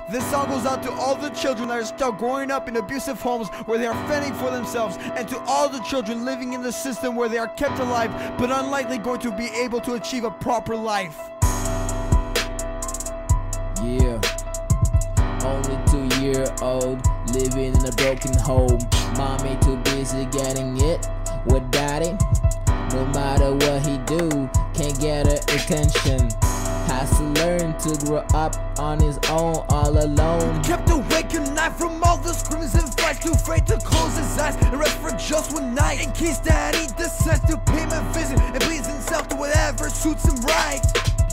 This song goes out to all the children that are still growing up in abusive homes where they are fending for themselves, and to all the children living in the system where they are kept alive but unlikely going to be able to achieve a proper life. Yeah, only 2-year-old living in a broken home. Mommy too busy getting it with daddy. No matter what he do, can't get her attention. Has to learn to grow up on his own, all alone. Kept awake at night from all the screams and fights, too afraid to close his eyes and rest for just one night, in case daddy decides to pay him a visit and please himself to whatever suits him right.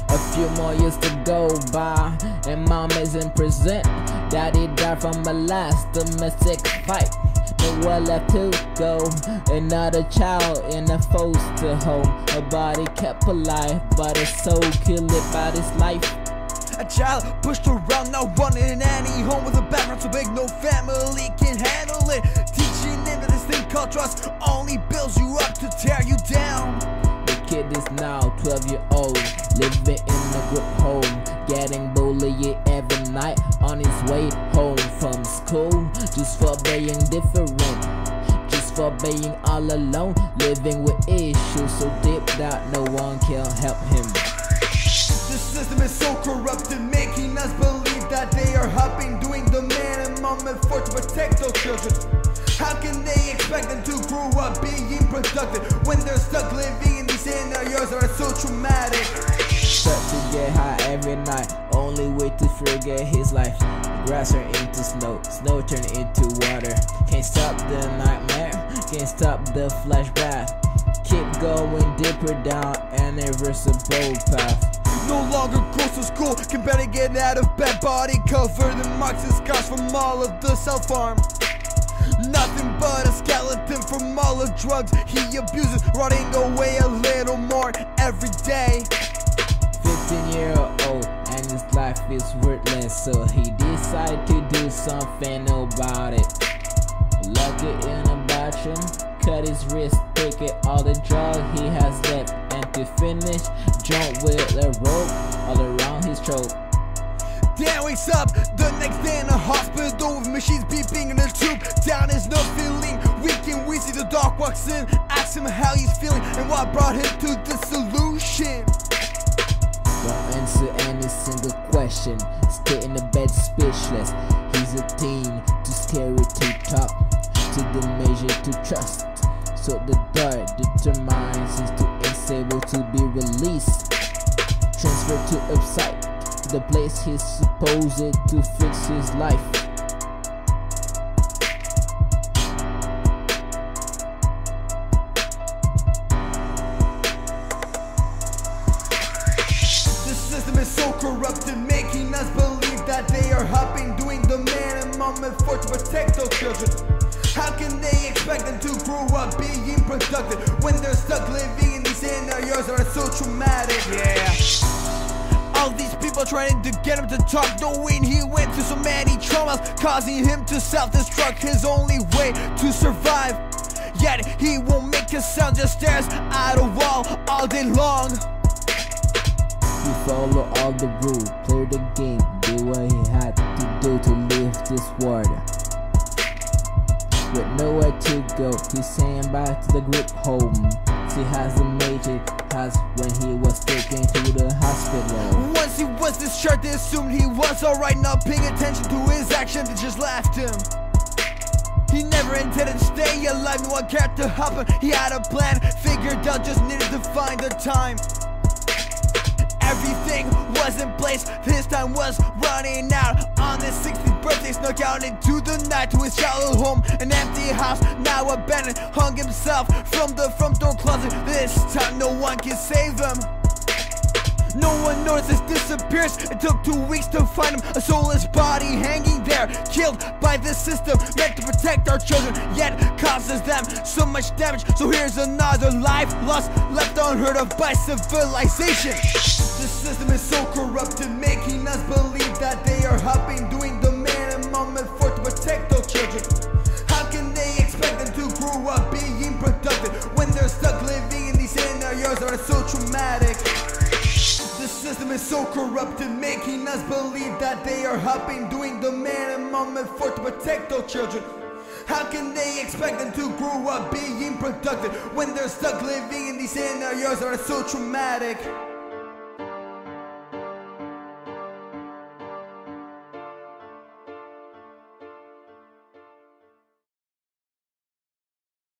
A few more years to go by and mom is in prison. Daddy died from a last domestic fight. Nowhere left to go. Another child in a foster home. Her body kept alive, but her soul killed it by this life. A child pushed around, not wanted in any home with a background so big no family can handle it. Teaching him that this thing called trust only builds you up to tear you down. The kid is now 12-year-old, living in a group home, getting bullied every night on his way home from school, just for being different, just for being all alone, living with issues so deep that no one can help him. The system is so corrupted, making us believe that they are helping, doing the minimum effort to protect those children. How can they expect them to grow up being productive when they're stuck living in these scenarios that are so traumatic? Start to get high every night, only way to forget his life. Grass turn into snow, snow turn into water. Can't stop the nightmare, can't stop the flashback. Keep going deeper down an irreversible path. No longer goes to school, can barely get out of bed, body covered in marks and scars from all of the self-harm. Nothing but a skeleton from all the drugs he abuses, rotting away a little more every day. 15-year-old and his life is worthless, so he decided to do something about it. Lock it in a bathroom, cut his wrist, take it all the drug he has left, and to finish, jump with a rope all around his throat. Dan wakes up the next day in a hospital with machines beeping in the tube. Down is no feeling weak and wheezy. The doc walks in, asks him how he's feeling and what brought him to the solution. Don't answer any single question, stay in the bed speechless. He's a teen, too scary to talk, to the measure to trust. So the dart determines he's too unstable to be released. Transferred to upside, the place he's supposed to fix his life. The system is so corrupted, making us believe that they are helping, doing the minimum effort to protect those children. How can they expect them to grow up being productive when they're stuck living in these scenarios that are so traumatic? Yeah. All these people trying to get him to talk, knowing he went through so many traumas, causing him to self-destruct, his only way to survive. Yet he won't make a sound, just stares at a wall all day long. He follow all the rules, play the game, do what he had to do to leave this world. With nowhere to go, he's saying back to the group home. He hasn't made it as when he was taken to the hospital. Once he was discharged, they assumed he was alright, not paying attention to his actions, they just left him. He never intended to stay alive, no one cared to help him. He had a plan, figured out, just needed to find the time. Everything was in place, his time was running out. On his 60th birthday, snuck out into the night to his childhood home. An empty house, now abandoned, hung himself from the front door closet. This time no one can save him. No one noticed his disappearance. It took 2 weeks to find him, a soulless body hanging there, killed by this system meant to protect our children, yet causes them so much damage. So here's another life lost, left unheard of by civilization. The system is so corrupted, making us believe that they are helping, doing the minimum effort to protect those children. How can they expect them to grow up being productive when they're stuck living in these scenarios that are so traumatic? The system is so corrupted, making us believe that they are helping, doing the minimum effort to protect our children. How can they expect them to grow up being productive when they're stuck living in these scenarios that are so traumatic?